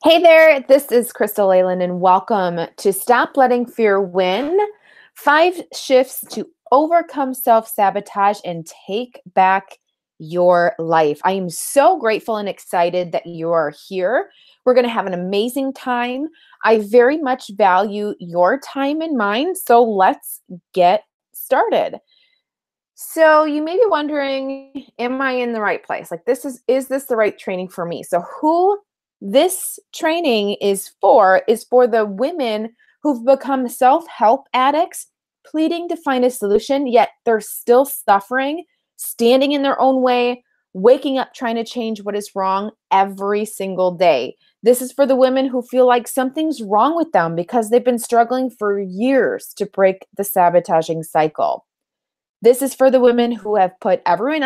Hey there, this is Crystal Leyland, and welcome to Stop Letting Fear Win 5 Shifts to Overcome Self-Sabotage and Take Back Your Life. I am so grateful and excited that you are here. We're going to have an amazing time. I very much value your time and mine, so let's get started. So you may be wondering, am I in the right place? Like is this the right training for me? So who this training is for the women who've become self-help addicts, pleading to find a solution, yet they're still suffering, standing in their own way, waking up trying to change what is wrong every single day. This is for the women who feel like something's wrong with them because they've been struggling for years to break the sabotaging cycle. This is for the women who have put everyone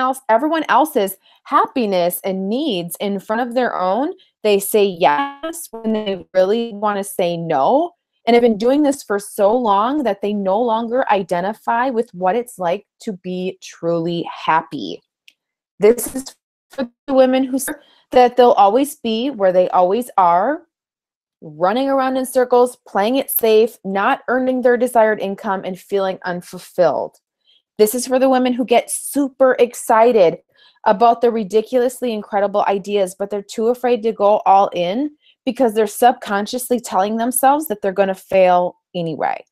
else's happiness and needs in front of their own. They say yes when they really want to say no, and have been doing this for so long that they no longer identify with what it's like to be truly happy. This is for the women who say that they'll always be where they always are, running around in circles, playing it safe, not earning their desired income, and feeling unfulfilled. This is for the women who get super excited about the ridiculously incredible ideas, but they're too afraid to go all in because they're subconsciously telling themselves that they're going to fail anyway.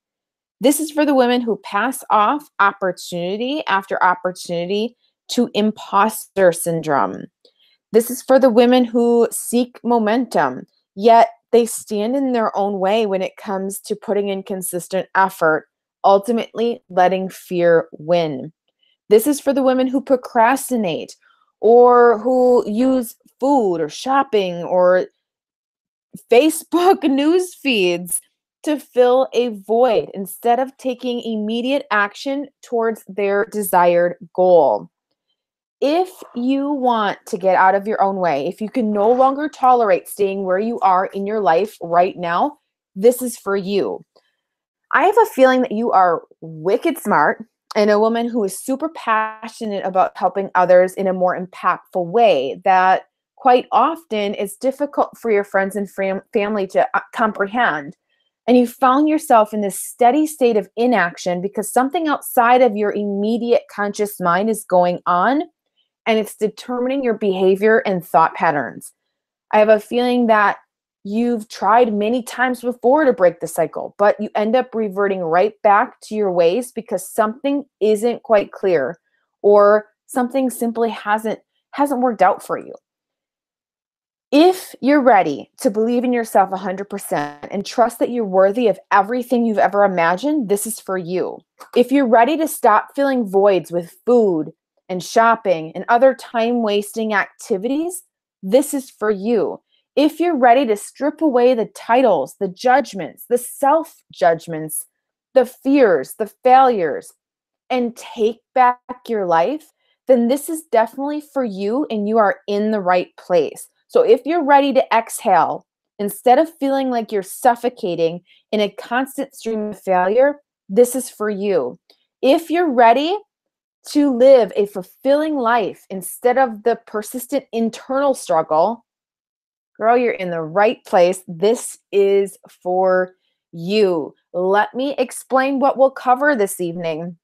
This is for the women who pass off opportunity after opportunity to imposter syndrome. This is for the women who seek momentum, yet they stand in their own way when it comes to putting in consistent effort, ultimately letting fear win. This is for the women who procrastinate or who use food or shopping or Facebook news feeds to fill a void instead of taking immediate action towards their desired goal. If you want to get out of your own way, if you can no longer tolerate staying where you are in your life right now, this is for you. I have a feeling that you are wicked smart and a woman who is super passionate about helping others in a more impactful way that quite often is difficult for your friends and family to comprehend. And you found yourself in this steady state of inaction because something outside of your immediate conscious mind is going on, and it's determining your behavior and thought patterns. I have a feeling that you've tried many times before to break the cycle, but you end up reverting right back to your ways because something isn't quite clear or something simply hasn't worked out for you. If you're ready to believe in yourself 100% and trust that you're worthy of everything you've ever imagined, this is for you. If you're ready to stop filling voids with food and shopping and other time-wasting activities, this is for you. If you're ready to strip away the titles, the judgments, the self-judgments, the fears, the failures, and take back your life, then this is definitely for you and you are in the right place. So if you're ready to exhale, instead of feeling like you're suffocating in a constant stream of failure, this is for you. If you're ready to live a fulfilling life instead of the persistent internal struggle, girl, you're in the right place. This is for you. Let me explain what we'll cover this evening.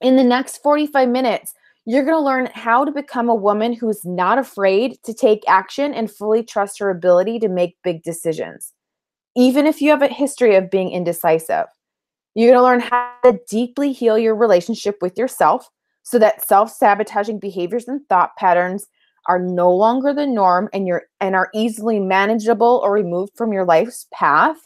In the next 45 minutes, you're going to learn how to become a woman who's not afraid to take action and fully trust her ability to make big decisions, even if you have a history of being indecisive. You're going to learn how to deeply heal your relationship with yourself so that self-sabotaging behaviors and thought patterns are no longer the norm and are easily manageable or removed from your life's path.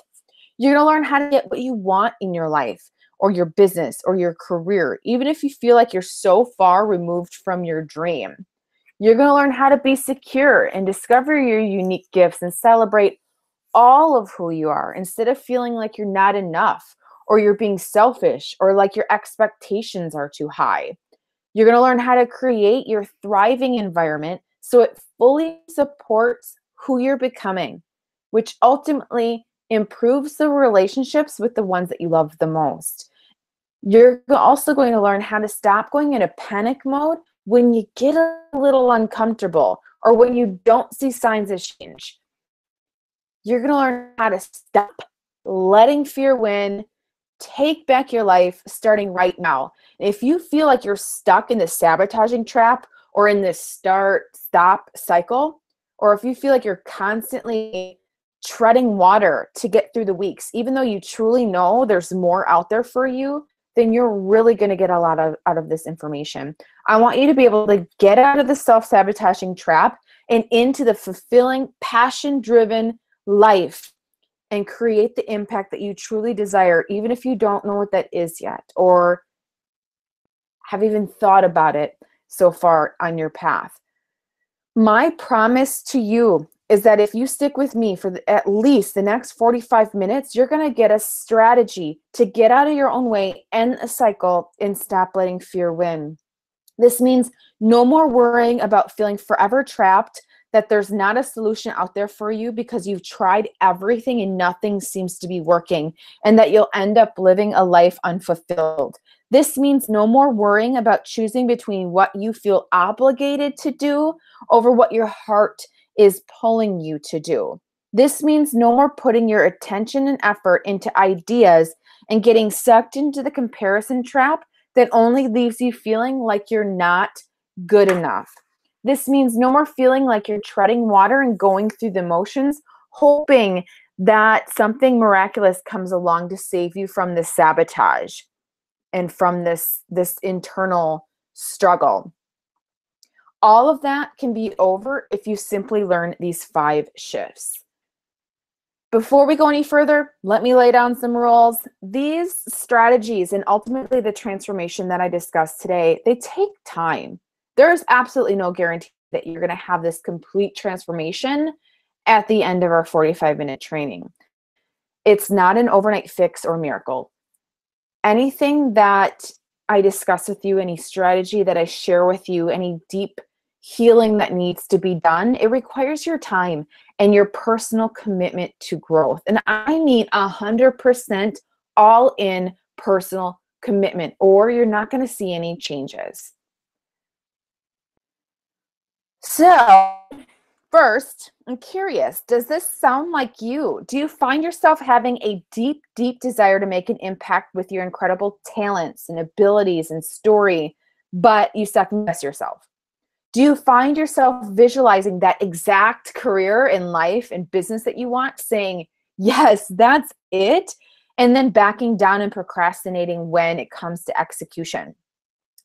You're going to learn how to get what you want in your life or your business or your career, even if you feel like you're so far removed from your dream. You're going to learn how to be secure and discover your unique gifts and celebrate all of who you are instead of feeling like you're not enough or you're being selfish or like your expectations are too high. You're going to learn how to create your thriving environment so it fully supports who you're becoming, which ultimately improves the relationships with the ones that you love the most. You're also going to learn how to stop going into panic mode when you get a little uncomfortable or when you don't see signs of change. You're going to learn how to stop letting fear win, take back your life starting right now. If you feel like you're stuck in the sabotaging trap or in this start-stop cycle, or if you feel like you're constantly treading water to get through the weeks, even though you truly know there's more out there for you, then you're really going to get a lot out of this information. I want you to be able to get out of the self-sabotaging trap and into the fulfilling, passion-driven life and create the impact that you truly desire, even if you don't know what that is yet or have even thought about it so far on your path. My promise to you is that if you stick with me for at least the next 45 minutes, you're going to get a strategy to get out of your own way, end a cycle, and stop letting fear win. This means no more worrying about feeling forever trapped, that there's not a solution out there for you because you've tried everything and nothing seems to be working, and that you'll end up living a life unfulfilled. This means no more worrying about choosing between what you feel obligated to do over what your heart is pulling you to do. This means no more putting your attention and effort into ideas and getting sucked into the comparison trap that only leaves you feeling like you're not good enough. This means no more feeling like you're treading water and going through the motions, hoping that something miraculous comes along to save you from this sabotage and from this internal struggle. All of that can be over if you simply learn these 5 shifts. Before we go any further, let me lay down some rules. These strategies and ultimately the transformation that I discussed today, they take time. There's absolutely no guarantee that you're going to have this complete transformation at the end of our 45-minute training. It's not an overnight fix or miracle. Anything that I discuss with you, any strategy that I share with you, any deep healing that needs to be done, it requires your time and your personal commitment to growth. And I mean 100% all in personal commitment, or you're not going to see any changes. So first, I'm curious, does this sound like you? Do you find yourself having a deep, deep desire to make an impact with your incredible talents and abilities and story, but you second guess yourself? Do you find yourself visualizing that exact career in life and business that you want, saying, yes, that's it, and then backing down and procrastinating when it comes to execution?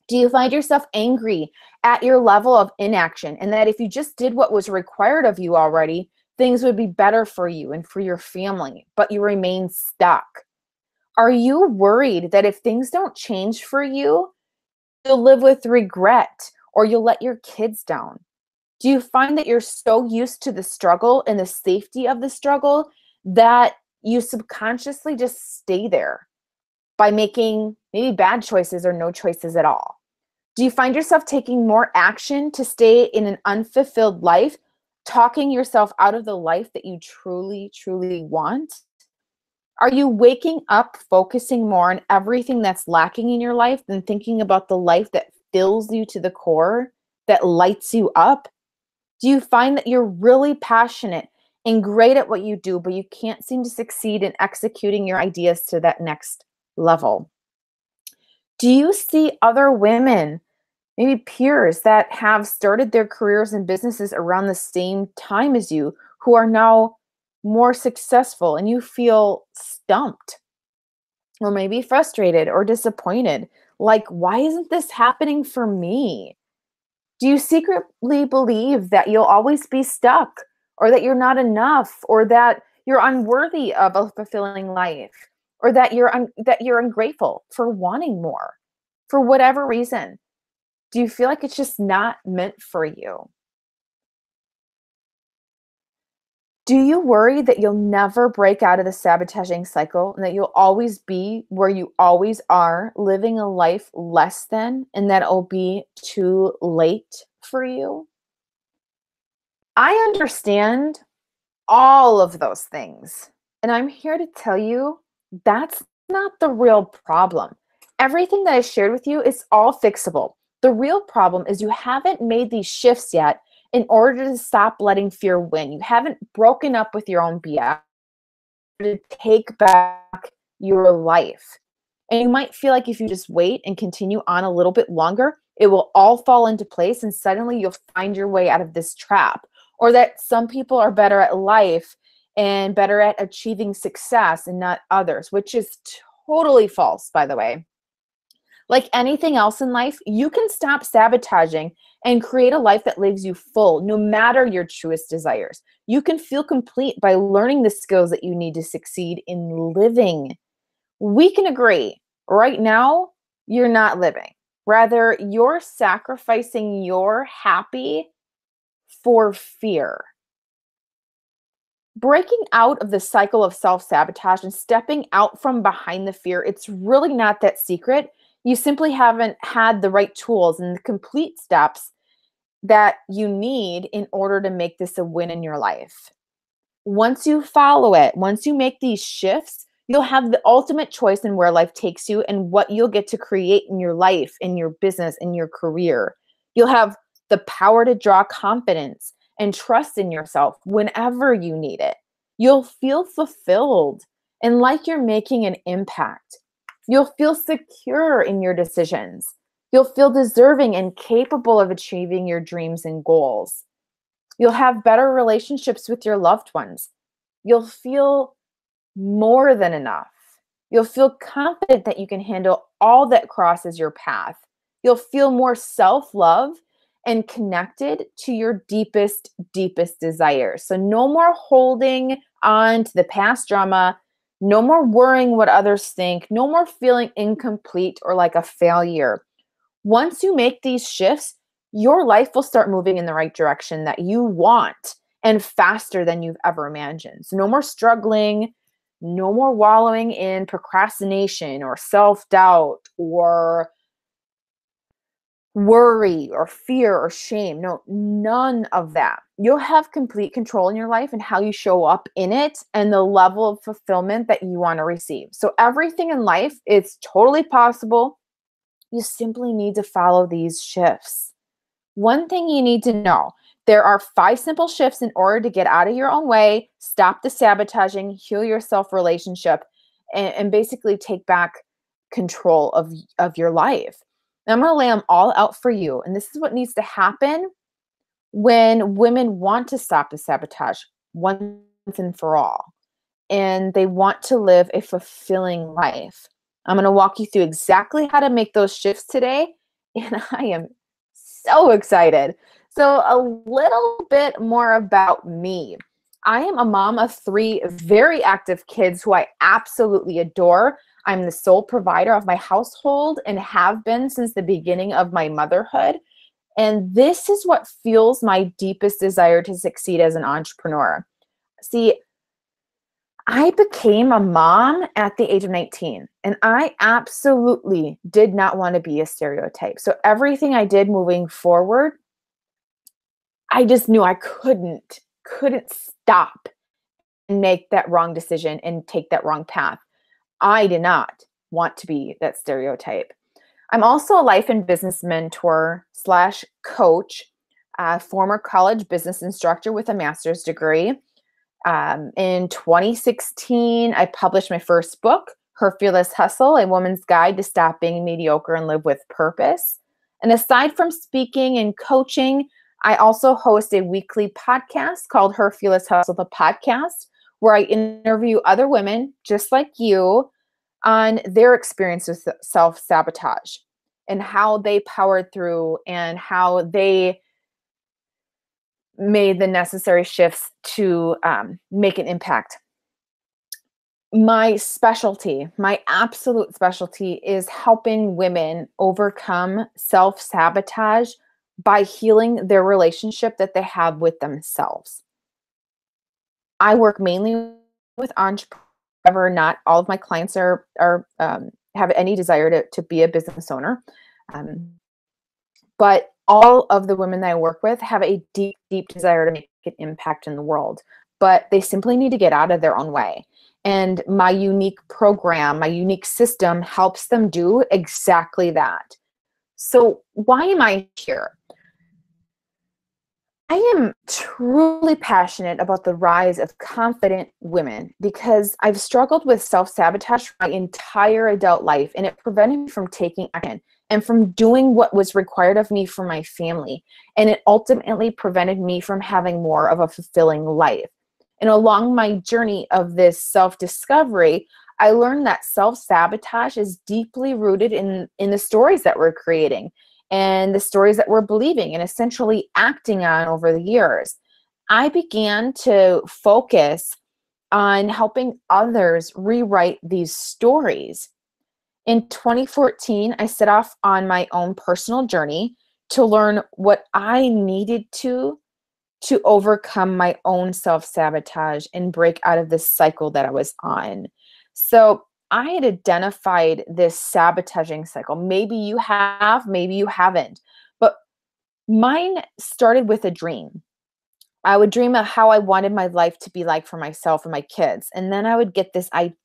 Do you find yourself angry at your level of inaction, and that if you just did what was required of you already, things would be better for you and for your family, but you remain stuck? Are you worried that if things don't change for you, you'll live with regret or you'll let your kids down? Do you find that you're so used to the struggle and the safety of the struggle that you subconsciously just stay there by making maybe bad choices or no choices at all? Do you find yourself taking more action to stay in an unfulfilled life, talking yourself out of the life that you truly, truly want? Are you waking up focusing more on everything that's lacking in your life than thinking about the life that fills you to the core, that lights you up? Do you find that you're really passionate and great at what you do, but you can't seem to succeed in executing your ideas to that next level? Do you see other women, maybe peers that have started their careers and businesses around the same time as you, who are now more successful, and you feel stumped or maybe frustrated or disappointed? Like, why isn't this happening for me? Do you secretly believe that you'll always be stuck, or that you're not enough, or that you're unworthy of a fulfilling life, or that you're ungrateful for wanting more for whatever reason? Do you feel like it's just not meant for you? Do you worry that you'll never break out of the sabotaging cycle and that you'll always be where you always are, living a life less than, and that it'll be too late for you? I understand all of those things. And I'm here to tell you that's not the real problem. Everything that I shared with you is all fixable. The real problem is you haven't made these shifts yet, in order to stop letting fear win. You haven't broken up with your own BS to take back your life. And you might feel like if you just wait and continue on a little bit longer, it will all fall into place and suddenly you'll find your way out of this trap. Or that some people are better at life and better at achieving success and not others, which is totally false, by the way. Like anything else in life, you can stop sabotaging and create a life that leaves you full, no matter your truest desires. You can feel complete by learning the skills that you need to succeed in living. We can agree, right now, you're not living. Rather, you're sacrificing your happy for fear. Breaking out of the cycle of self-sabotage and stepping out from behind the fear, it's really not that secret. You simply haven't had the right tools and the complete steps that you need in order to make this a win in your life. Once you follow it, once you make these shifts, you'll have the ultimate choice in where life takes you and what you'll get to create in your life, in your business, in your career. You'll have the power to draw confidence and trust in yourself whenever you need it. You'll feel fulfilled and like you're making an impact. You'll feel secure in your decisions. You'll feel deserving and capable of achieving your dreams and goals. You'll have better relationships with your loved ones. You'll feel more than enough. You'll feel confident that you can handle all that crosses your path. You'll feel more self-love and connected to your deepest, deepest desires. So no more holding on to the past drama, no more worrying what others think, no more feeling incomplete or like a failure. Once you make these shifts, your life will start moving in the right direction that you want and faster than you've ever imagined. So no more struggling, no more wallowing in procrastination or self-doubt or worry or fear or shame. No, none of that. You'll have complete control in your life and how you show up in it and the level of fulfillment that you want to receive. So everything in life is totally possible. You simply need to follow these shifts. One thing you need to know, there are 5 simple shifts in order to get out of your own way, stop the sabotaging, heal your self-relationship, and basically take back control of your life. And I'm going to lay them all out for you. And this is what needs to happen when women want to stop the sabotage once and for all. And they want to live a fulfilling life. I'm going to walk you through exactly how to make those shifts today. And I am so excited. So a little bit more about me. I am a mom of 3 very active kids who I absolutely adore. I'm the sole provider of my household and have been since the beginning of my motherhood. And this is what fuels my deepest desire to succeed as an entrepreneur. See, I became a mom at the age of 19, and I absolutely did not want to be a stereotype. So everything I did moving forward, I just knew I couldn't stop and make that wrong decision and take that wrong path. I did not want to be that stereotype. I'm also a life and business mentor / coach, former college business instructor with a master's degree. In 2016, I published my first book, Her Fearless Hustle, A Woman's Guide to Stop Being Mediocre and Live with Purpose. And aside from speaking and coaching, I also host a weekly podcast called Her Fearless Hustle, the podcast, where I interview other women just like you on their experience with self-sabotage and how they powered through and how they made the necessary shifts to make an impact. My specialty, my absolute specialty, is helping women overcome self-sabotage by healing their relationship that they have with themselves. I work mainly with entrepreneurs. However, not all of my clients have any desire to be a business owner. But all of the women that I work with have a deep, deep desire to make an impact in the world, but they simply need to get out of their own way. And my unique program, my unique system helps them do exactly that. So why am I here? I am truly passionate about the rise of confident women because I've struggled with self-sabotage my entire adult life, and it prevented me from taking action and from doing what was required of me for my family. And it ultimately prevented me from having more of a fulfilling life. And along my journey of this self-discovery, I learned that self-sabotage is deeply rooted in the stories that we're creating and the stories that we're believing and essentially acting on over the years. I began to focus on helping others rewrite these stories. In 2014, I set off on my own personal journey to learn what I needed to overcome my own self-sabotage and break out of this cycle that I was on. So I had identified this sabotaging cycle. Maybe you have, maybe you haven't, but mine started with a dream. I would dream of how I wanted my life to be like for myself and my kids. And then I would get this idea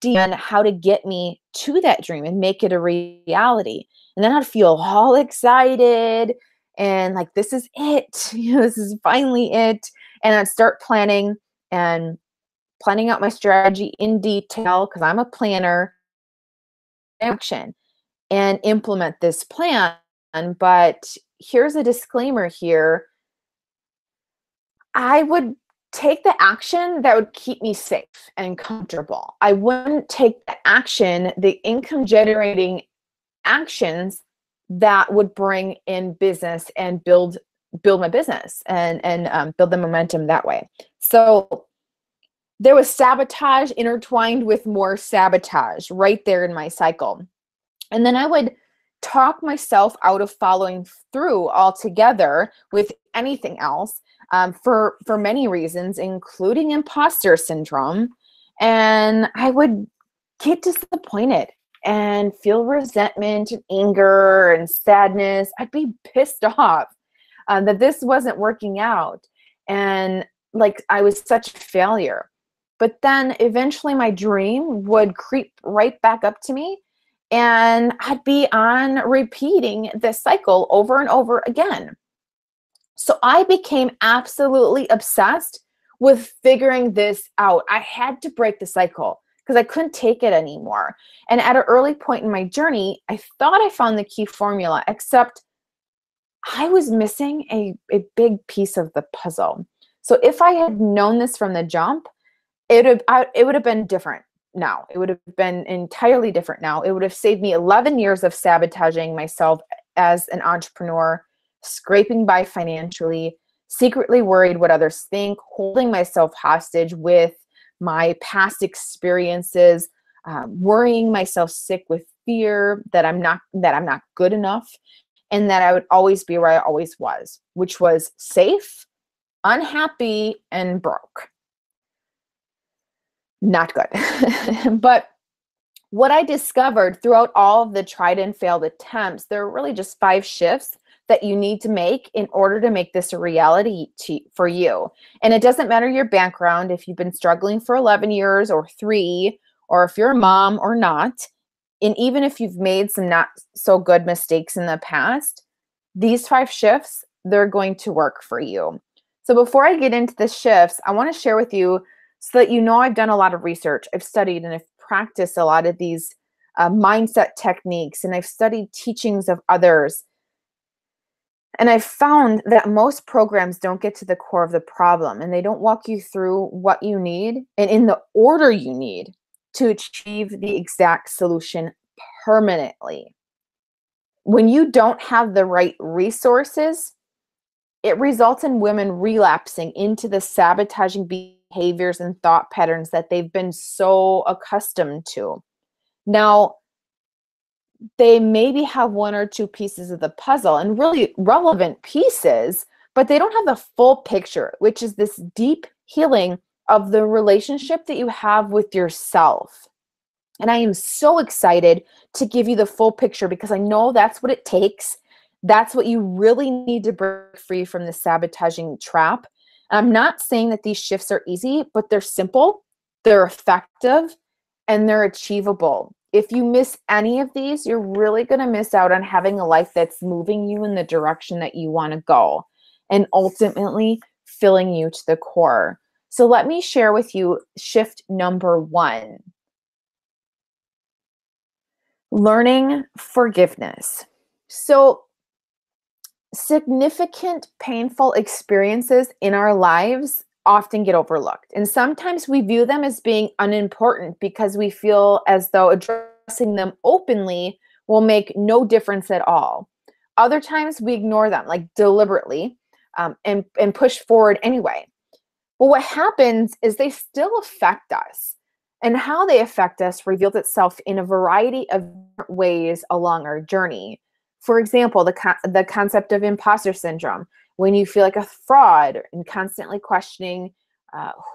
on how to get me to that dream and make it a reality. And then I'd feel all excited and like, this is it. This is finally it. And I'd start and planning out my strategy in detail because I'm a planner, action, and implement this plan. But here's a disclaimer here. I would take the action that would keep me safe and comfortable. I wouldn't take the action, the income generating actions that would bring in business and build my business and build the momentum that way. So there was sabotage intertwined with more sabotage right there in my cycle. And then I would talk myself out of following through altogether with anything else for many reasons, including imposter syndrome. And I would get disappointed and feel resentment and anger and sadness. I'd be pissed off that this wasn't working out. And like I was such a failure. But then eventually my dream would creep right back up to me, and I'd be on repeating this cycle over and over again. So I became absolutely obsessed with figuring this out. I had to break the cycle because I couldn't take it anymore. And at an early point in my journey, I thought I found the key formula, except I was missing a big piece of the puzzle. So if I had known this from the jump, it would have been different now. It would have been entirely different now. It would have saved me 11 years of sabotaging myself as an entrepreneur, scraping by financially, secretly worried what others think, holding myself hostage with my past experiences, worrying myself sick with fear that I'm not good enough, and that I would always be where I always was, which was safe, unhappy, and broke. Not good. But what I discovered throughout all of the tried and failed attempts, there are really just 5 shifts that you need to make in order to make this a reality for you. And it doesn't matter your background, if you've been struggling for 11 years or 3, or if you're a mom or not. And even if you've made some not so good mistakes in the past, these 5 shifts, they're going to work for you. So before I get into the shifts, I want to share with you so that you know I've done a lot of research. I've studied and I've practiced a lot of these mindset techniques, and I've studied teachings of others. And I've found that most programs don't get to the core of the problem, and they don't walk you through what you need and in the order you need to achieve the exact solution permanently. When you don't have the right resources, it results in women relapsing into the sabotaging behaviors and thought patterns that they've been so accustomed to. Now, they maybe have 1 or 2 pieces of the puzzle, and really relevant pieces, but they don't have the full picture, which is this deep healing of the relationship that you have with yourself. And I am so excited to give you the full picture because I know that's what it takes. That's what you really need to break free from the sabotaging trap. I'm not saying that these shifts are easy, but they're simple, they're effective, and they're achievable. If you miss any of these, you're really going to miss out on having a life that's moving you in the direction that you want to go. and ultimately filling you to the core. So let me share with you shift number 1. Learning forgiveness. So significant painful experiences in our lives often get overlooked. And sometimes we view them as being unimportant because we feel as though addressing them openly will make no difference at all. Other times we ignore them, like deliberately, and push forward anyway. But what happens is they still affect us. And how they affect us reveals itself in a variety of ways along our journey. For example, the concept of imposter syndrome, when you feel like a fraud and constantly questioning,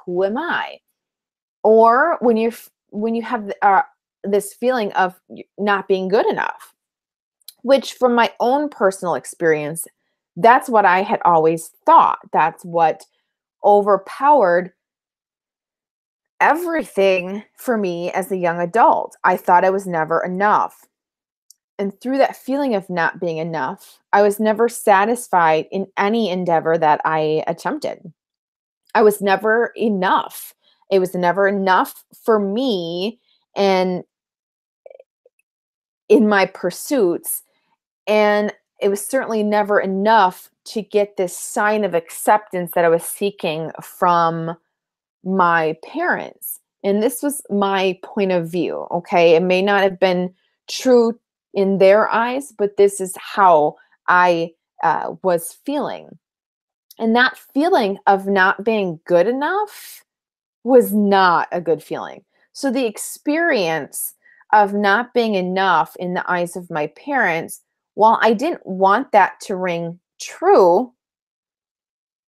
who am I? Or when you have this feeling of not being good enough, which from my own personal experience, that's what I had always thought. That's what overpowered everything for me as a young adult. I thought I was never enough. And through that feeling of not being enough, I was never satisfied in any endeavor that I attempted. I was never enough. It was never enough for me and in my pursuits. And it was certainly never enough to get this sign of acceptance that I was seeking from my parents. And this was my point of view, okay? It may not have been true in their eyes, but this is how I was feeling. And that feeling of not being good enough was not a good feeling. So the experience of not being enough in the eyes of my parents, while I didn't want that to ring true,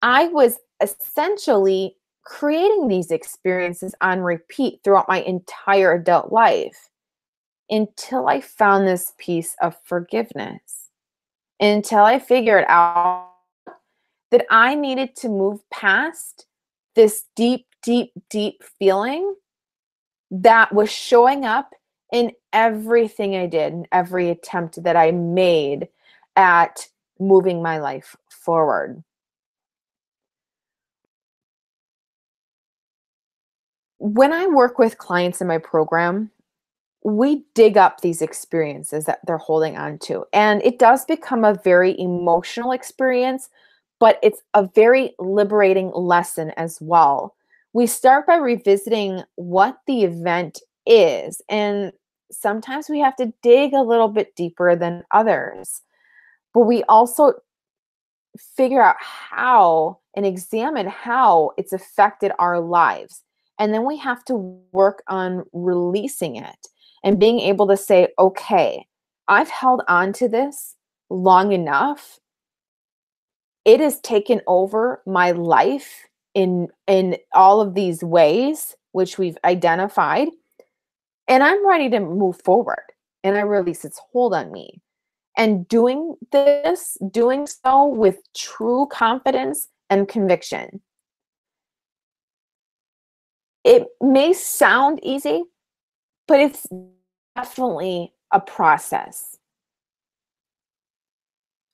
I was essentially creating these experiences on repeat throughout my entire adult life until I found this piece of forgiveness, until I figured out that I needed to move past this deep, deep, deep feeling that was showing up in everything I did, in every attempt that I made at moving my life forward. When I work with clients in my program, we dig up these experiences that they're holding on to. And it does become a very emotional experience, but it's a very liberating lesson as well. We start by revisiting what the event is, and sometimes we have to dig a little bit deeper than others. But we also figure out how and examine how it's affected our lives. And then we have to work on releasing it and being able to say, okay, I've held on to this long enough. It has taken over my life in all of these ways, which we've identified. And I'm ready to move forward. And I release its hold on me. And doing so with true confidence and conviction. It may sound easy, but it's definitely a process.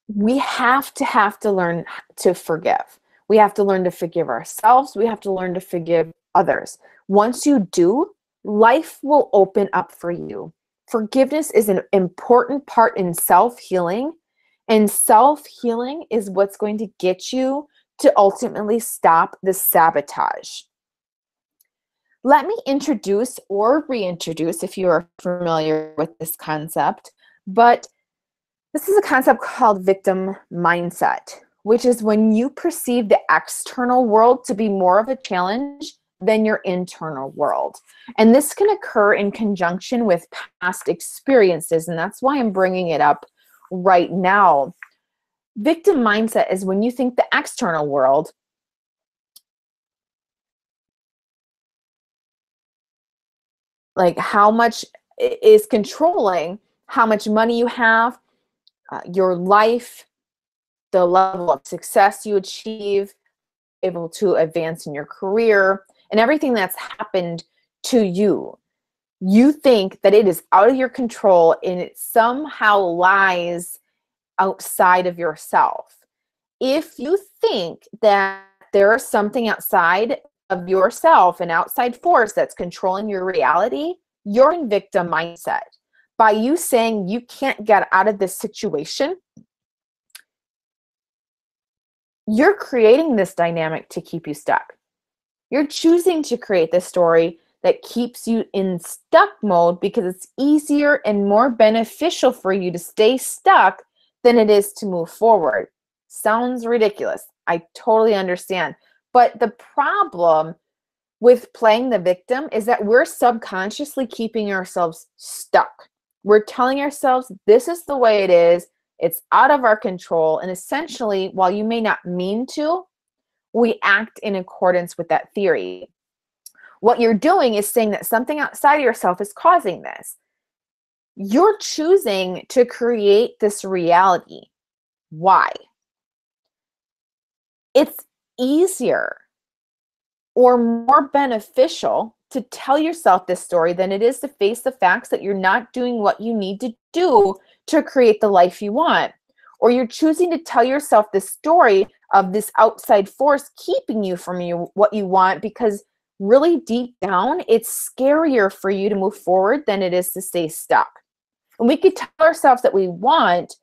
We have to learn to forgive. We have to learn to forgive ourselves. We have to learn to forgive others. Once you do, life will open up for you. Forgiveness is an important part in self-healing, and self-healing is what's going to get you to ultimately stop the sabotage. Let me introduce or reintroduce, if you are familiar with this concept, but this is a concept called victim mindset, which is when you perceive the external world to be more of a challenge than your internal world. And this can occur in conjunction with past experiences, and that's why I'm bringing it up right now. Victim mindset is when you think the external world like how much is controlling how much money you have, your life, the level of success you achieve, able to advance in your career, and everything that's happened to you. You think that it is out of your control and it somehow lies outside of yourself. If you think that there is something outside of yourself, an outside force that's controlling your reality, you're in victim mindset. By you saying you can't get out of this situation, you're creating this dynamic to keep you stuck. You're choosing to create this story that keeps you in stuck mode because it's easier and more beneficial for you to stay stuck than it is to move forward. Sounds ridiculous. I totally understand. But the problem with playing the victim is that we're subconsciously keeping ourselves stuck. We're telling ourselves this is the way it is. It's out of our control. And essentially, while you may not mean to, we act in accordance with that theory. What you're doing is saying that something outside of yourself is causing this. You're choosing to create this reality. Why? It's easier or more beneficial to tell yourself this story than it is to face the facts that you're not doing what you need to do to create the life you want. Or you're choosing to tell yourself this story of this outside force keeping you from what you want because really deep down, it's scarier for you to move forward than it is to stay stuck. And we could tell ourselves that we want,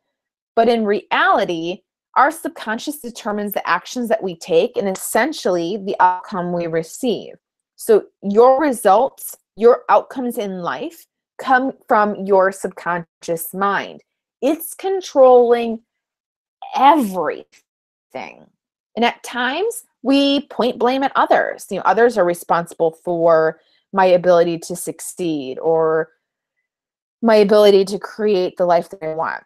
but in reality, our subconscious determines the actions that we take and essentially the outcome we receive. So your results, your outcomes in life come from your subconscious mind. It's controlling everything. And at times we point blame at others. Others are responsible for my ability to succeed or my ability to create the life that I want.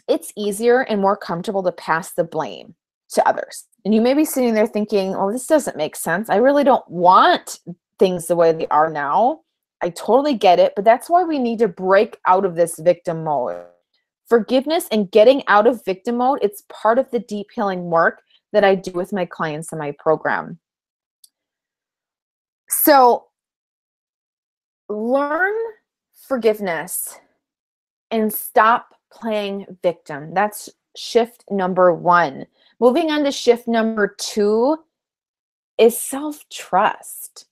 It's easier and more comfortable to pass the blame to others. And you may be sitting there thinking, oh, this doesn't make sense. I really don't want things the way they are now. I totally get it, but that's why we need to break out of this victim mode. Forgiveness and getting out of victim mode, it's part of the deep healing work that I do with my clients in my program. So learn forgiveness and stop playing victim. That's shift number 1. Moving on to shift number 2 is self-trust.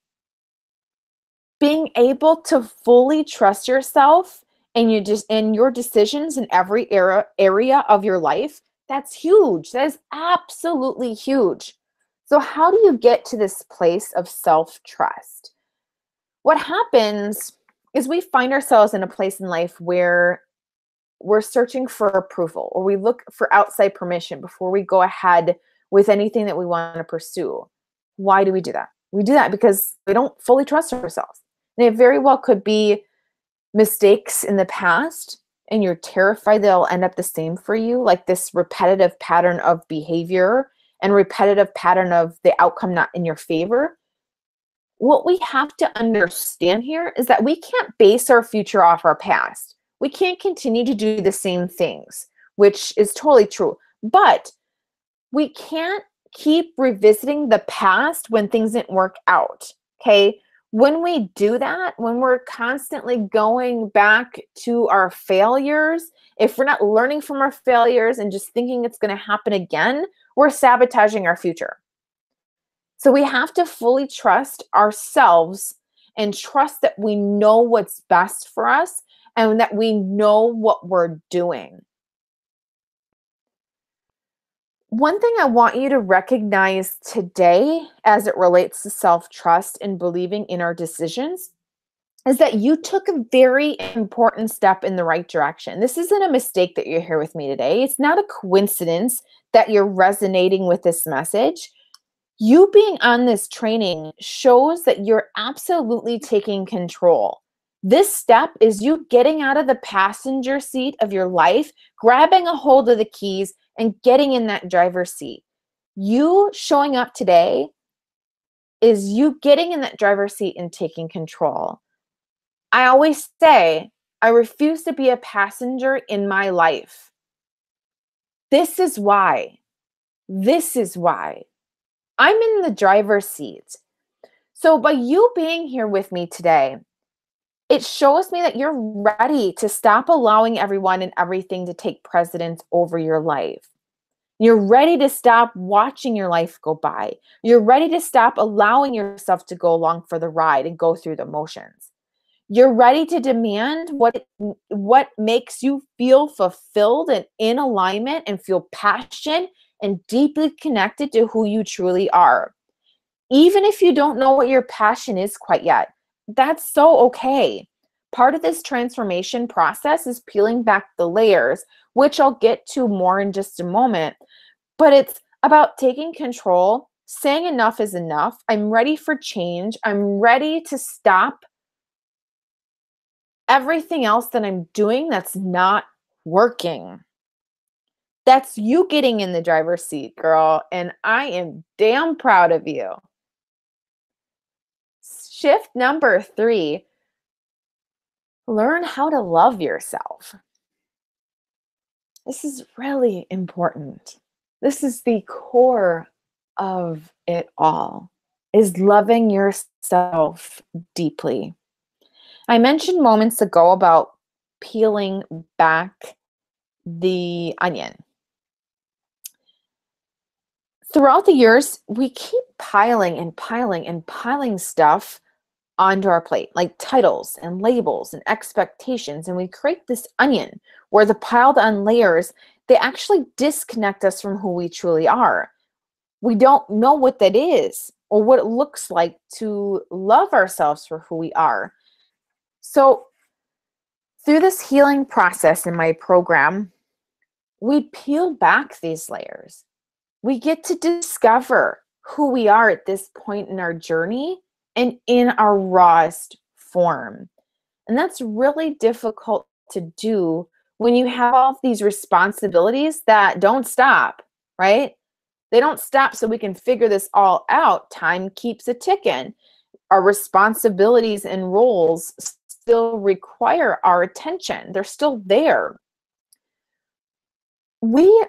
Being able to fully trust yourself and your decisions in every area of your life, that's huge. That is absolutely huge. So how do you get to this place of self-trust? What happens is we find ourselves in a place in life where we're searching for approval or we look for outside permission before we go ahead with anything that we want to pursue. Why do we do that? We do that because we don't fully trust ourselves. And it very well could be mistakes in the past and you're terrified they'll end up the same for you, like this repetitive pattern of behavior and repetitive pattern of the outcome not in your favor. What we have to understand here is that we can't base our future off our past. We can't continue to do the same things, which is totally true. But we can't keep revisiting the past when things didn't work out, okay? When we do that, when we're constantly going back to our failures, if we're not learning from our failures and just thinking it's going to happen again, we're sabotaging our future. So we have to fully trust ourselves and trust that we know what's best for us and that we know what we're doing. One thing I want you to recognize today as it relates to self-trust and believing in our decisions is that you took a very important step in the right direction. This isn't a mistake that you're here with me today. It's not a coincidence that you're resonating with this message. You being on this training shows that you're absolutely taking control. This step is you getting out of the passenger seat of your life, grabbing a hold of the keys, and getting in that driver's seat. You showing up today is you getting in that driver's seat and taking control. I always say, I refuse to be a passenger in my life. This is why. This is why. I'm in the driver's seat. So by you being here with me today, it shows me that you're ready to stop allowing everyone and everything to take precedence over your life. You're ready to stop watching your life go by. You're ready to stop allowing yourself to go along for the ride and go through the motions. You're ready to demand what makes you feel fulfilled and in alignment and feel passion and deeply connected to who you truly are. Even if you don't know what your passion is quite yet, that's so okay. Part of this transformation process is peeling back the layers, which I'll get to more in just a moment. But it's about taking control, saying enough is enough. I'm ready for change. I'm ready to stop everything else that I'm doing that's not working. That's you getting in the driver's seat, girl. And I am damn proud of you. Shift number 3, learn how to love yourself. This is really important. This is the core of it all, is loving yourself deeply. I mentioned moments ago about peeling back the onion. Throughout the years, we keep piling and piling and piling stuff onto our plate, like titles and labels and expectations. And we create this onion where the piled on layers, they actually disconnect us from who we truly are. We don't know what that is or what it looks like to love ourselves for who we are. So through this healing process in my program, we peel back these layers. We get to discover who we are at this point in our journey and in our rawest form. And that's really difficult to do when you have all of these responsibilities that don't stop, right? They don't stop so we can figure this all out. Time keeps a ticking. Our responsibilities and roles still require our attention. They're still there. We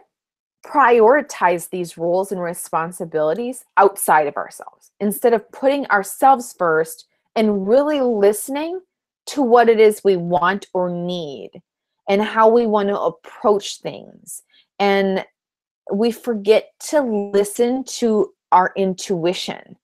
prioritize these roles and responsibilities outside of ourselves instead of putting ourselves first and really listening to what it is we want or need and how we want to approach things. And we forget to listen to our intuition.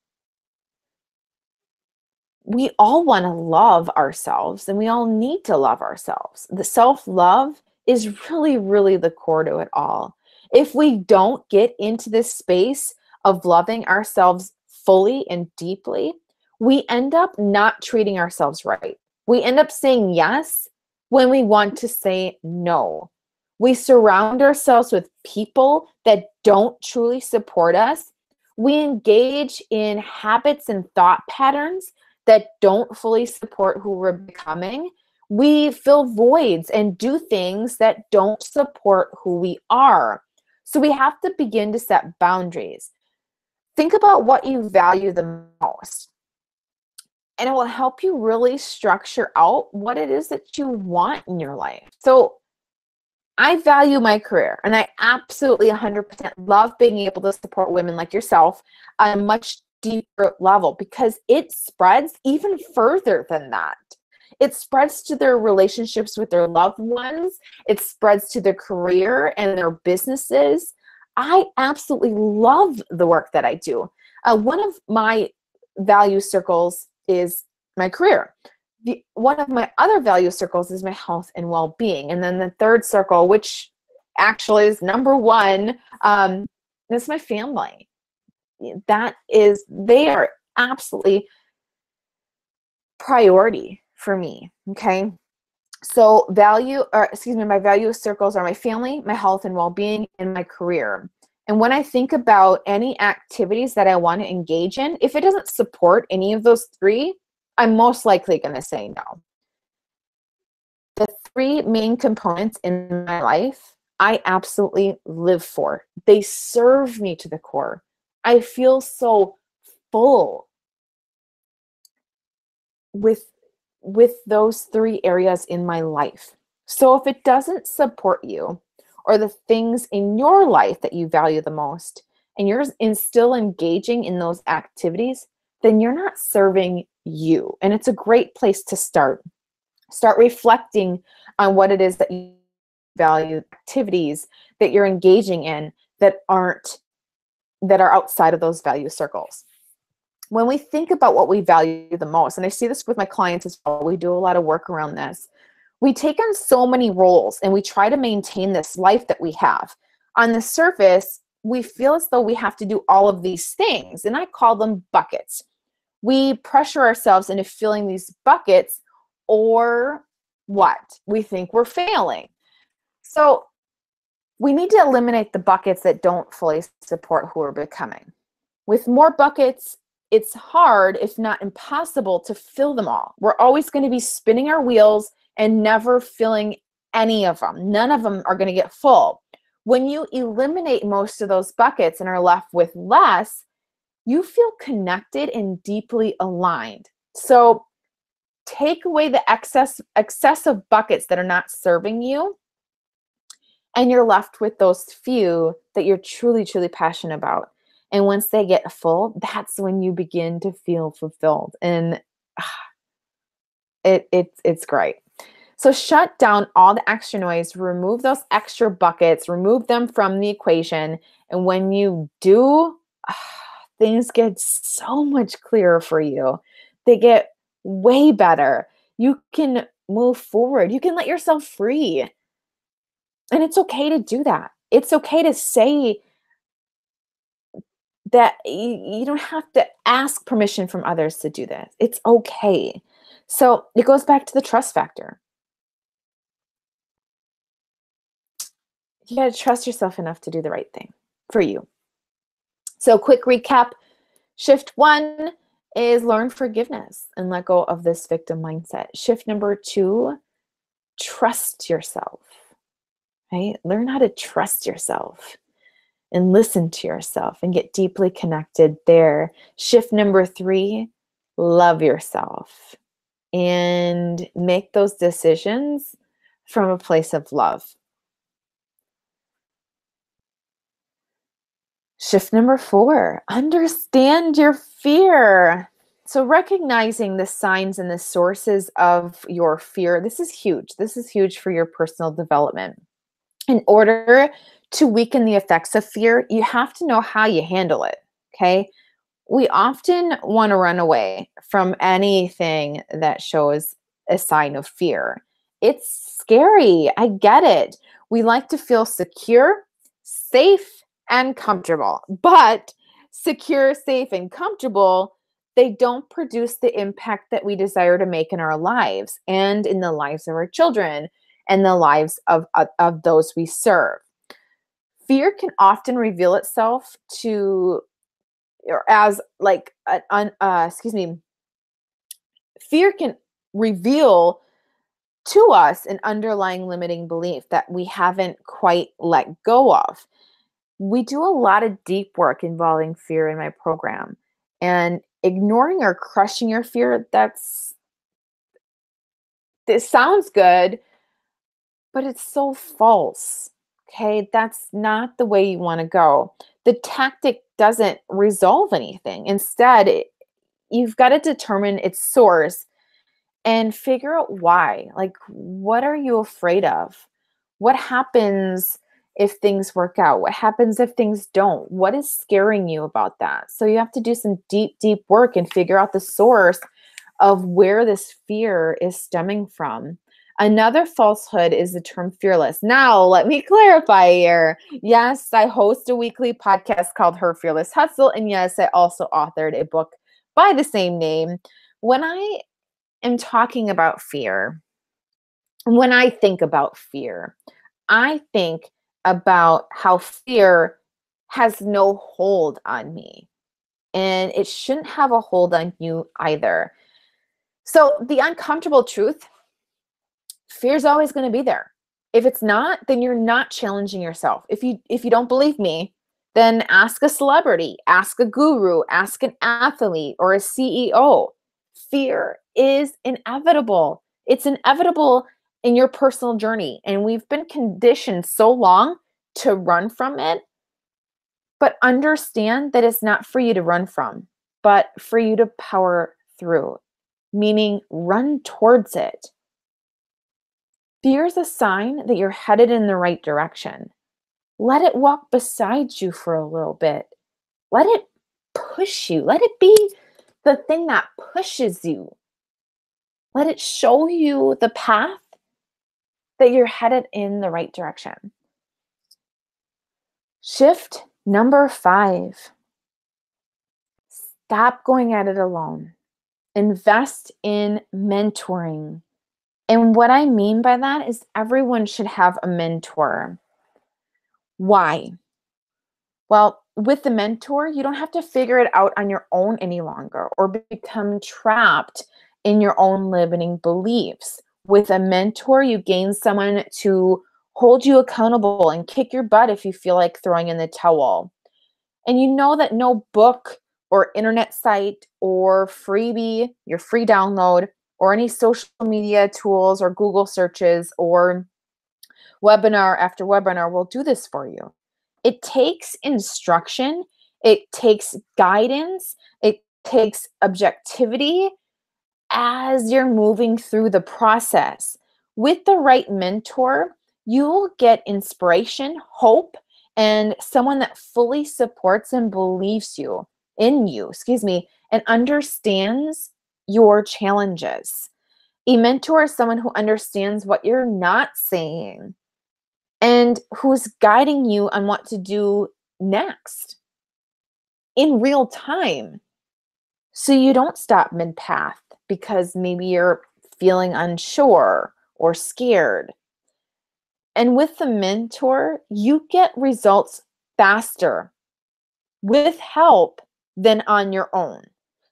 We all want to love ourselves and we all need to love ourselves. The self-love is really, really the core to it all. If we don't get into this space of loving ourselves fully and deeply, we end up not treating ourselves right. We end up saying yes when we want to say no. We surround ourselves with people that don't truly support us. We engage in habits and thought patterns that don't fully support who we're becoming. We fill voids and do things that don't support who we are. So we have to begin to set boundaries. Think about what you value the most. And it will help you really structure out what it is that you want in your life. So I value my career, and I absolutely 100% love being able to support women like yourself on a much deeper level because it spreads even further than that. It spreads to their relationships with their loved ones. It spreads to their career and their businesses. I absolutely love the work that I do. One of my value circles is my career. One of my other value circles is my health and well-being. And then the third circle, which actually is number one, is my family. They are absolutely priority for me, okay? So my value circles are my family, my health and well-being, and my career. And when I think about any activities that I want to engage in, if it doesn't support any of those three, I'm most likely going to say no. The three main components in my life, I absolutely live for. They serve me to the core. I feel so full with those three areas in my life. So if it doesn't support you or the things in your life that you value the most, and you're still engaging in those activities, then you're not serving you. And it's a great place to start. Start reflecting on what it is that you value, activities that you're engaging in that are outside of those value circles. When we think about what we value the most, and I see this with my clients as well, we do a lot of work around this. We take on so many roles and we try to maintain this life that we have. On the surface, we feel as though we have to do all of these things, and I call them buckets. We pressure ourselves into filling these buckets, or what? We think we're failing. So we need to eliminate the buckets that don't fully support who we're becoming. With more buckets, it's hard, if not impossible, to fill them all. We're always going to be spinning our wheels and never filling any of them. None of them are going to get full. When you eliminate most of those buckets and are left with less, you feel connected and deeply aligned. So take away the excessive buckets that are not serving you, and you're left with those few that you're truly, truly passionate about. And once they get full, that's when you begin to feel fulfilled. And it's great. So shut down all the extra noise, remove those extra buckets, remove them from the equation. And when you do, things get so much clearer for you. They get way better. You can move forward. You can let yourself free. And it's okay to do that. It's okay to say that you don't have to ask permission from others to do this. It's okay. So it goes back to the trust factor. You got to trust yourself enough to do the right thing for you. So quick recap. Shift 1 is learn forgiveness and let go of this victim mindset. Shift number 2, trust yourself. Right? Learn how to trust yourself and listen to yourself and get deeply connected there. Shift number 3, love yourself and make those decisions from a place of love. Shift number 4, understand your fear. So recognizing the signs and the sources of your fear, this is huge. This is huge for your personal development. In order to weaken the effects of fear, you have to know how you handle it, okay? We often want to run away from anything that shows a sign of fear. It's scary. I get it. We like to feel secure, safe, and comfortable. But secure, safe, and comfortable, they don't produce the impact that we desire to make in our lives and in the lives of our children and the lives of those we serve. Fear can often reveal itself to, or as like, fear can reveal to us an underlying limiting belief that we haven't quite let go of. We do a lot of deep work involving fear in my program, and ignoring or crushing your fear, this sounds good, but it's so false. Okay, that's not the way you want to go. The tactic doesn't resolve anything. Instead, you've got to determine its source and figure out why. Like, what are you afraid of? What happens if things work out? What happens if things don't? What is scaring you about that? So you have to do some deep, deep work and figure out the source of where this fear is stemming from. Another falsehood is the term fearless. Now, let me clarify here. Yes, I host a weekly podcast called Her Fearless Hustle. And yes, I also authored a book by the same name. When I am talking about fear, when I think about fear, I think about how fear has no hold on me. And it shouldn't have a hold on you either. So the uncomfortable truth, fear is always going to be there. If it's not, then you're not challenging yourself. If you don't believe me, then ask a celebrity, ask a guru, ask an athlete or a CEO. Fear is inevitable. It's inevitable in your personal journey. And we've been conditioned so long to run from it. But understand that it's not for you to run from, but for you to power through, meaning run towards it. Fear is a sign that you're headed in the right direction. Let it walk beside you for a little bit. Let it push you. Let it be the thing that pushes you. Let it show you the path that you're headed in the right direction. Shift number 5. Stop going at it alone. Invest in mentoring. And what I mean by that is everyone should have a mentor. Why? Well, with the mentor, you don't have to figure it out on your own any longer or become trapped in your own limiting beliefs. With a mentor, you gain someone to hold you accountable and kick your butt if you feel like throwing in the towel. And you know that no book or internet site or freebie, your free download, or any social media tools or Google searches or webinar after webinar will do this for you. It takes instruction, it takes guidance, it takes objectivity as you're moving through the process. With the right mentor, you'll get inspiration, hope, and someone that fully supports and believes in you, and understands your challenges. A mentor is someone who understands what you're not saying and who's guiding you on what to do next in real time. So you don't stop mid path because maybe you're feeling unsure or scared. And with the mentor, you get results faster with help than on your own.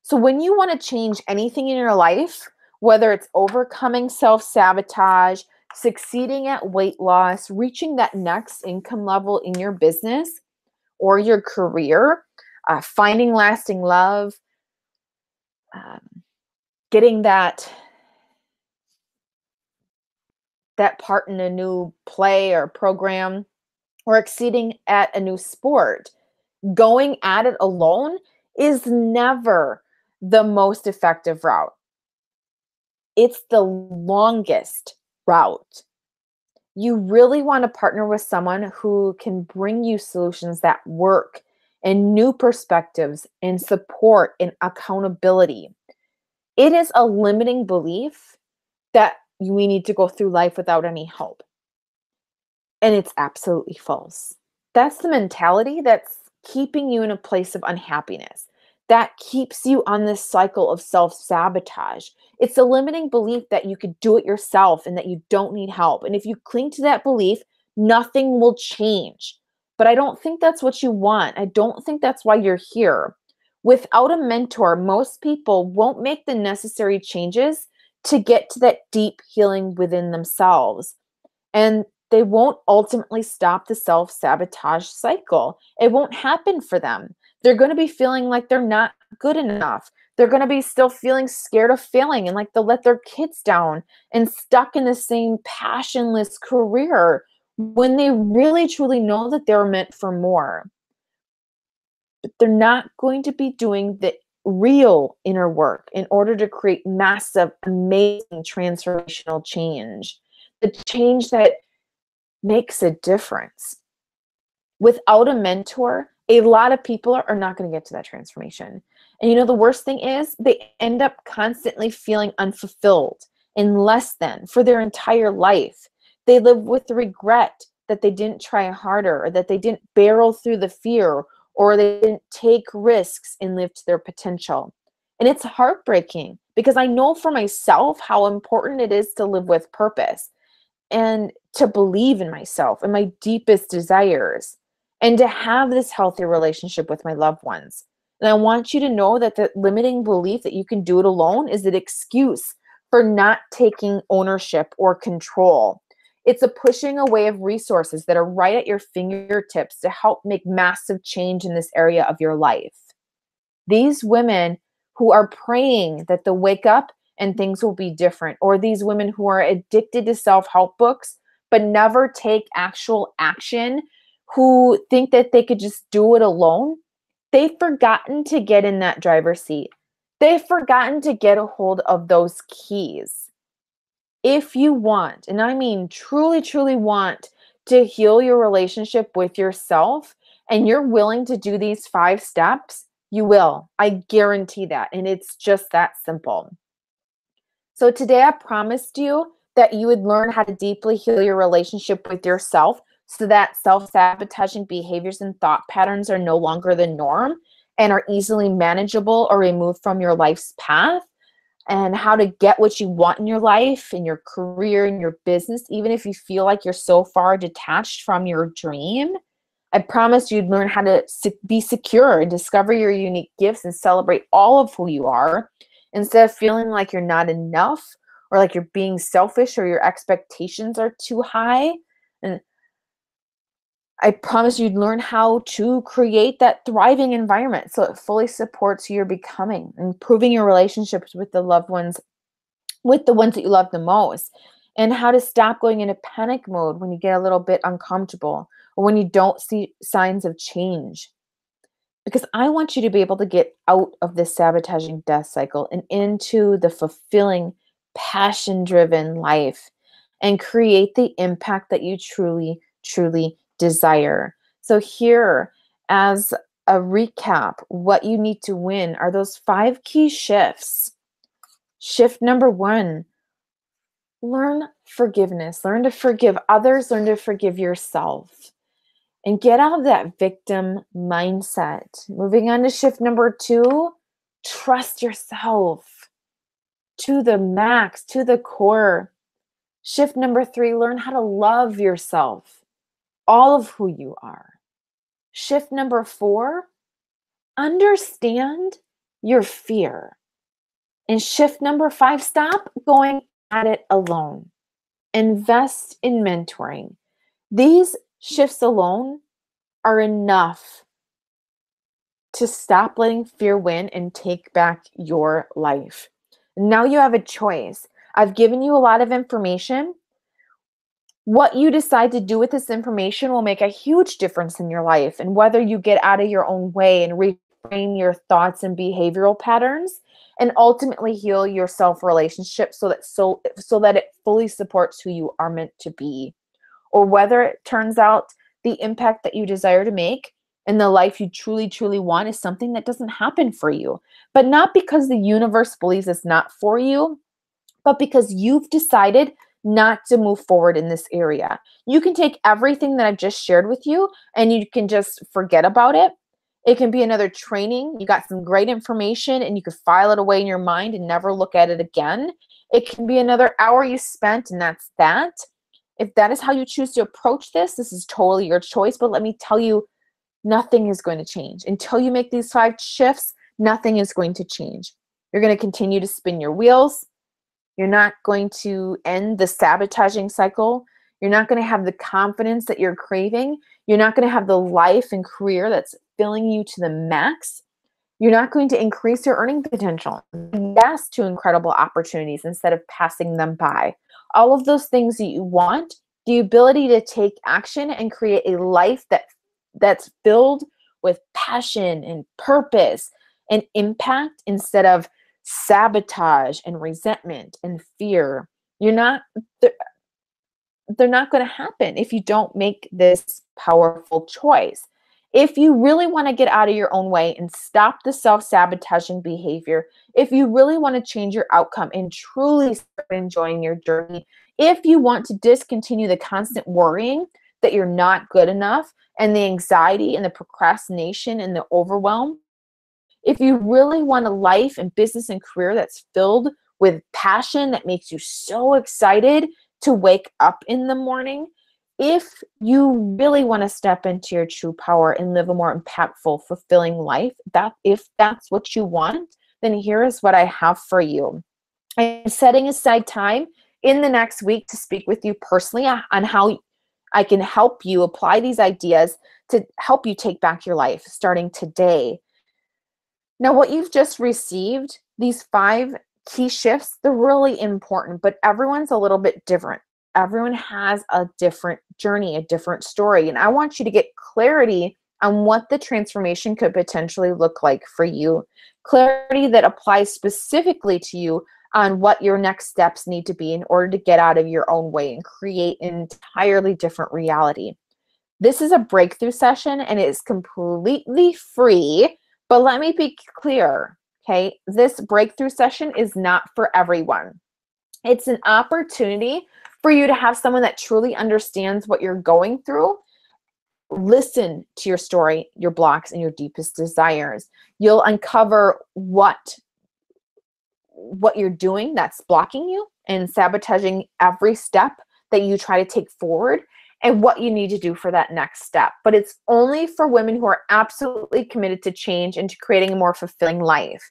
So when you want to change anything in your life, whether it's overcoming self-sabotage, succeeding at weight loss, reaching that next income level in your business or your career, finding lasting love, getting that part in a new play or program, or exceeding at a new sport, going at it alone is never the most effective route. It's the longest route. You really want to partner with someone who can bring you solutions that work and new perspectives and support and accountability. It is a limiting belief that we need to go through life without any help. And it's absolutely false. That's the mentality that's keeping you in a place of unhappiness, that keeps you on this cycle of self-sabotage. It's a limiting belief that you could do it yourself and that you don't need help. And if you cling to that belief, nothing will change. But I don't think that's what you want. I don't think that's why you're here. Without a mentor, most people won't make the necessary changes to get to that deep healing within themselves. And they won't ultimately stop the self-sabotage cycle. It won't happen for them. They're going to be feeling like they're not good enough. They're going to be still feeling scared of failing and like they'll let their kids down and stuck in the same passionless career when they really truly know that they're meant for more. But they're not going to be doing the real inner work in order to create massive, amazing transformational change. The change that makes a difference. Without a mentor, a lot of people are not going to get to that transformation. And you know, the worst thing is they end up constantly feeling unfulfilled and less than for their entire life. They live with the regret that they didn't try harder or that they didn't barrel through the fear or they didn't take risks and live to their potential. And it's heartbreaking because I know for myself how important it is to live with purpose and to believe in myself and my deepest desires and to have this healthy relationship with my loved ones. And I want you to know that the limiting belief that you can do it alone is an excuse for not taking ownership or control. It's a pushing away of resources that are right at your fingertips to help make massive change in this area of your life. These women who are praying that they'll wake up and things will be different, or these women who are addicted to self-help books but never take actual action, who think that they could just do it alone, they've forgotten to get in that driver's seat. They've forgotten to get a hold of those keys. If you want, and I mean truly, truly want to heal your relationship with yourself and you're willing to do these 5 steps, you will. I guarantee that. And it's just that simple. So today I promised you that you would learn how to deeply heal your relationship with yourself so that self-sabotaging behaviors and thought patterns are no longer the norm and are easily manageable or removed from your life's path, and how to get what you want in your life, in your career, in your business, even if you feel like you're so far detached from your dream. I promise you'd learn how to be secure and discover your unique gifts and celebrate all of who you are instead of feeling like you're not enough or like you're being selfish or your expectations are too high. And I promise you'd learn how to create that thriving environment so it fully supports who you're becoming, improving your relationships with the loved ones, with the ones that you love the most, and how to stop going into panic mode when you get a little bit uncomfortable or when you don't see signs of change. Because I want you to be able to get out of this sabotaging death cycle and into the fulfilling, passion-driven life and create the impact that you truly, truly desire. So here, as a recap, what you need to win are those 5 key shifts. Shift number 1, learn forgiveness. Learn to forgive others, learn to forgive yourself. And get out of that victim mindset. Moving on to shift number 2, trust yourself to the max, to the core. Shift number 3, learn how to love yourself, all of who you are. Shift number 4, understand your fear. And shift number 5, stop going at it alone. Invest in mentoring. These shifts alone are enough to stop letting fear win and take back your life. Now you have a choice. I've given you a lot of information. What you decide to do with this information will make a huge difference in your life, and whether you get out of your own way and reframe your thoughts and behavioral patterns and ultimately heal your self-relationship so that it fully supports who you are meant to be, or whether it turns out the impact that you desire to make and the life you truly, truly want is something that doesn't happen for you. But not because the universe believes it's not for you, but because you've decided not to move forward in this area. You can take everything that I've just shared with you and you can just forget about it. It can be another training. You got some great information and you could file it away in your mind and never look at it again. It can be another hour you spent and that's that. If that is how you choose to approach this, this is totally your choice. But let me tell you, nothing is going to change. Until you make these 5 shifts, nothing is going to change. You're going to continue to spin your wheels. You're not going to end the sabotaging cycle. You're not going to have the confidence that you're craving. You're not going to have the life and career that's filling you to the max. You're not going to increase your earning potential. Yes to incredible opportunities instead of passing them by. All of those things that you want, the ability to take action and create a life that's filled with passion and purpose and impact instead of sabotage and resentment and fear. They're not going to happen if you don't make this powerful choice. If you really want to get out of your own way and stop the self-sabotaging behavior, if you really want to change your outcome and truly start enjoying your journey, if you want to discontinue the constant worrying that you're not good enough and the anxiety and the procrastination and the overwhelm, if you really want a life and business and career that's filled with passion that makes you so excited to wake up in the morning, if you really want to step into your true power and live a more impactful, fulfilling life, if that's what you want, then here is what I have for you. I'm setting aside time in the next week to speak with you personally on how I can help you apply these ideas to help you take back your life starting today. Now, what you've just received, these 5 key shifts, they're really important, but everyone's a little bit different. Everyone has a different journey, a different story, and I want you to get clarity on what the transformation could potentially look like for you. Clarity that applies specifically to you on what your next steps need to be in order to get out of your own way and create an entirely different reality. This is a breakthrough session and it is completely free, but let me be clear, okay? This breakthrough session is not for everyone. It's an opportunity for you to have someone that truly understands what you're going through, listen to your story, your blocks, and your deepest desires. You'll uncover what you're doing that's blocking you and sabotaging every step that you try to take forward, and what you need to do for that next step. But it's only for women who are absolutely committed to change and to creating a more fulfilling life.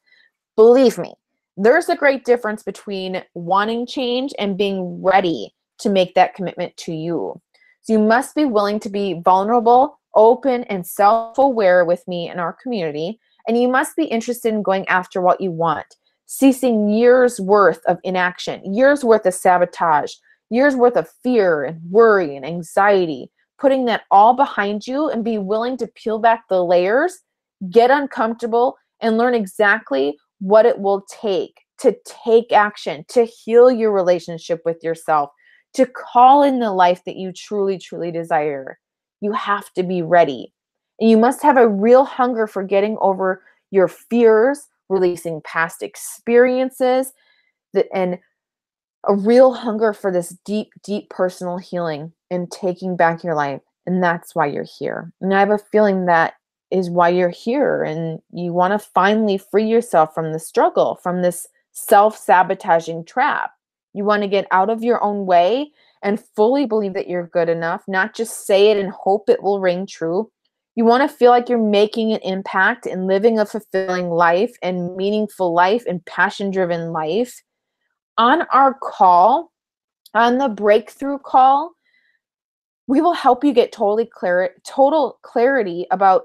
Believe me, there's a great difference between wanting change and being ready to make that commitment to you. So you must be willing to be vulnerable, open, and self-aware with me and our community, and you must be interested in going after what you want, ceasing years worth of inaction, years worth of sabotage, years worth of fear and worry and anxiety, putting that all behind you and be willing to peel back the layers, get uncomfortable, and learn exactly what it will take to take action, to heal your relationship with yourself, to call in the life that you truly, truly desire. You have to be ready. And you must have a real hunger for getting over your fears, releasing past experiences, and a real hunger for this deep, deep personal healing and taking back your life. And that's why you're here. And I have a feeling that is why you're here. And you want to finally free yourself from the struggle, from this self-sabotaging trap. You want to get out of your own way and fully believe that you're good enough, not just say it and hope it will ring true. You want to feel like you're making an impact and living a fulfilling life and meaningful life and passion-driven life. On our call, on the breakthrough call, we will help you get total clarity about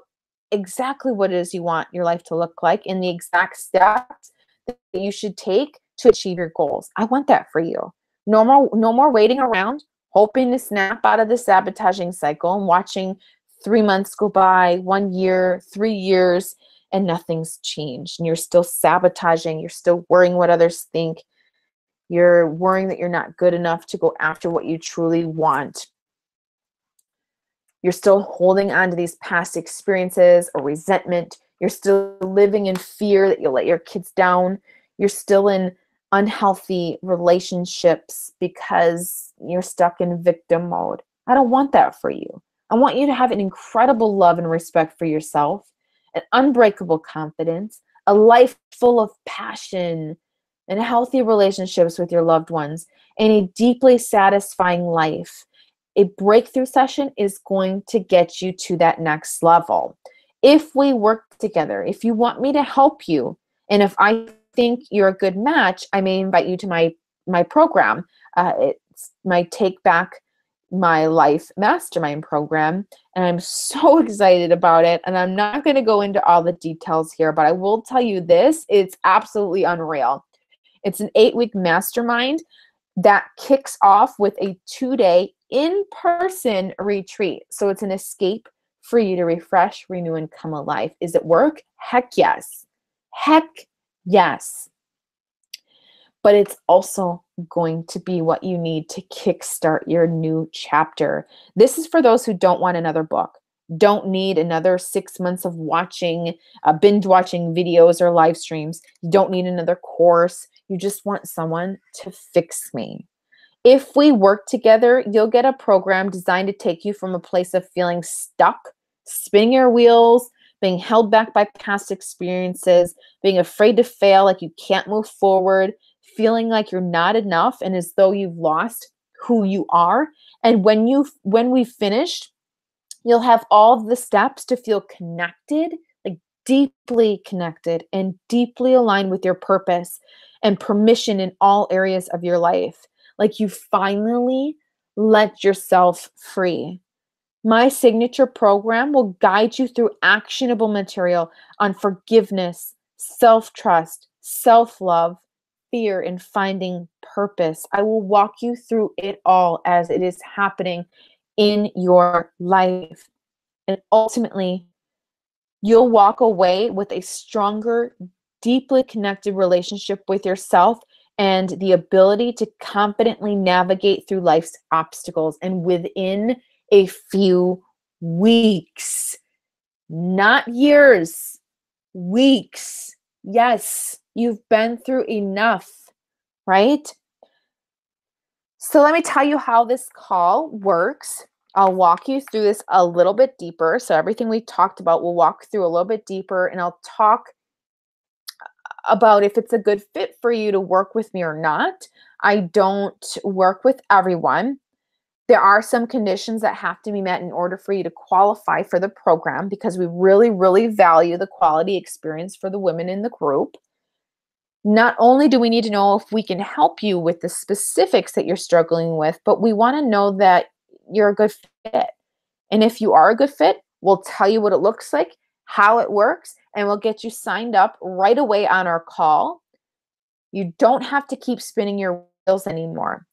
exactly what it is you want your life to look like and the exact steps that you should take to achieve your goals. I want that for you. No more waiting around, hoping to snap out of the sabotaging cycle and watching 3 months go by, 1 year, 3 years, and nothing's changed. And you're still sabotaging. You're still worrying what others think. You're worrying that you're not good enough to go after what you truly want. You're still holding on to these past experiences or resentment. You're still living in fear that you'll let your kids down. You're still in unhealthy relationships because you're stuck in victim mode. I don't want that for you. I want you to have an incredible love and respect for yourself, an unbreakable confidence, a life full of passion, and healthy relationships with your loved ones, and a deeply satisfying life. A breakthrough session is going to get you to that next level. If we work together, if you want me to help you, and if I think you're a good match, I may invite you to my program. It's my Take Back My Life Mastermind program, and I'm so excited about it. And I'm not going to go into all the details here, but I will tell you this, it's absolutely unreal. It's an 8-week mastermind that kicks off with a 2-day in-person retreat. So it's an escape for you to refresh, renew, and come alive. Is it work? Heck yes. Heck yes. But it's also going to be what you need to kickstart your new chapter. This is for those who don't want another book, don't need another 6 months of binge watching videos or live streams. You don't need another course. You just want someone to fix me. If we work together, you'll get a program designed to take you from a place of feeling stuck, spinning your wheels, being held back by past experiences, being afraid to fail, like you can't move forward, feeling like you're not enough and as though you've lost who you are. And when we've finished, you'll have all the steps to feel connected, like deeply connected and deeply aligned with your purpose and permission in all areas of your life. Like you finally let yourself free. My signature program will guide you through actionable material on forgiveness, self-trust, self-love, fear, and finding purpose. I will walk you through it all as it is happening in your life. And ultimately, you'll walk away with a stronger, deeply connected relationship with yourself and the ability to confidently navigate through life's obstacles. And within a few weeks, not years, weeks. Yes, you've been through enough, right? So let me tell you how this call works. I'll walk you through this a little bit deeper. So everything we talked about, we'll walk through a little bit deeper, and I'll talk about if it's a good fit for you to work with me or not. I don't work with everyone. There are some conditions that have to be met in order for you to qualify for the program, because we really, really value the quality experience for the women in the group. Not only do we need to know if we can help you with the specifics that you're struggling with, but we want to know that you're a good fit. And if you are a good fit, we'll tell you what it looks like, how it works, and we'll get you signed up right away on our call. You don't have to keep spinning your wheels anymore.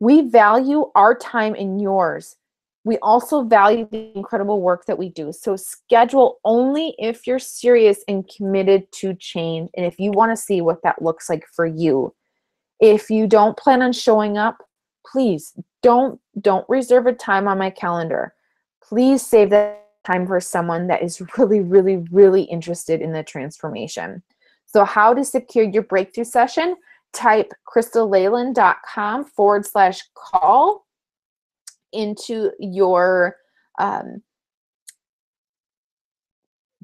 We value our time and yours. We also value the incredible work that we do. So schedule only if you're serious and committed to change, and if you want to see what that looks like for you. If you don't plan on showing up, please don't reserve a time on my calendar. Please save that time for someone that is really, really, really interested in the transformation. So how to secure your breakthrough session? Type crystalleyland.com/call into your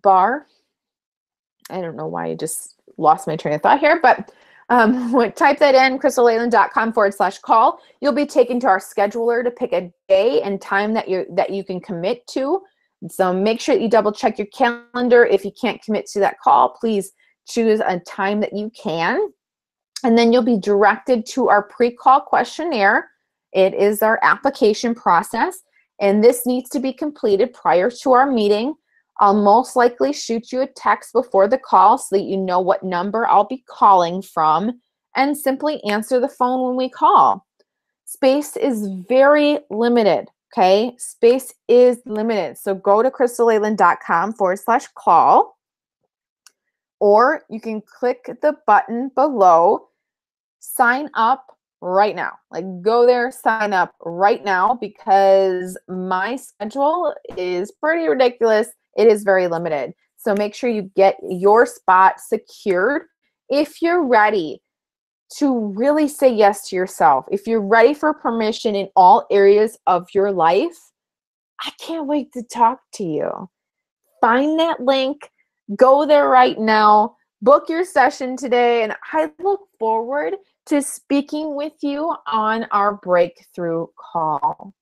bar. I don't know why I just lost my train of thought here, but type that in, crystalleyland.com/call. You'll be taken to our scheduler to pick a day and time that you can commit to. So make sure that you double check your calendar. If you can't commit to that call, please choose a time that you can. And then you'll be directed to our pre-call questionnaire. It is our application process, and this needs to be completed prior to our meeting. I'll most likely shoot you a text before the call so that you know what number I'll be calling from, and simply answer the phone when we call. Space is very limited, okay? Space is limited. So go to crystalleyland.com/call, or you can click the button below, sign up right now. Like, go there, sign up right now, because my schedule is pretty ridiculous. It is very limited. So make sure you get your spot secured. If you're ready to really say yes to yourself, if you're ready for permission in all areas of your life, I can't wait to talk to you. Find that link, go there right now, book your session today, and I look forward to speaking with you on our breakthrough call.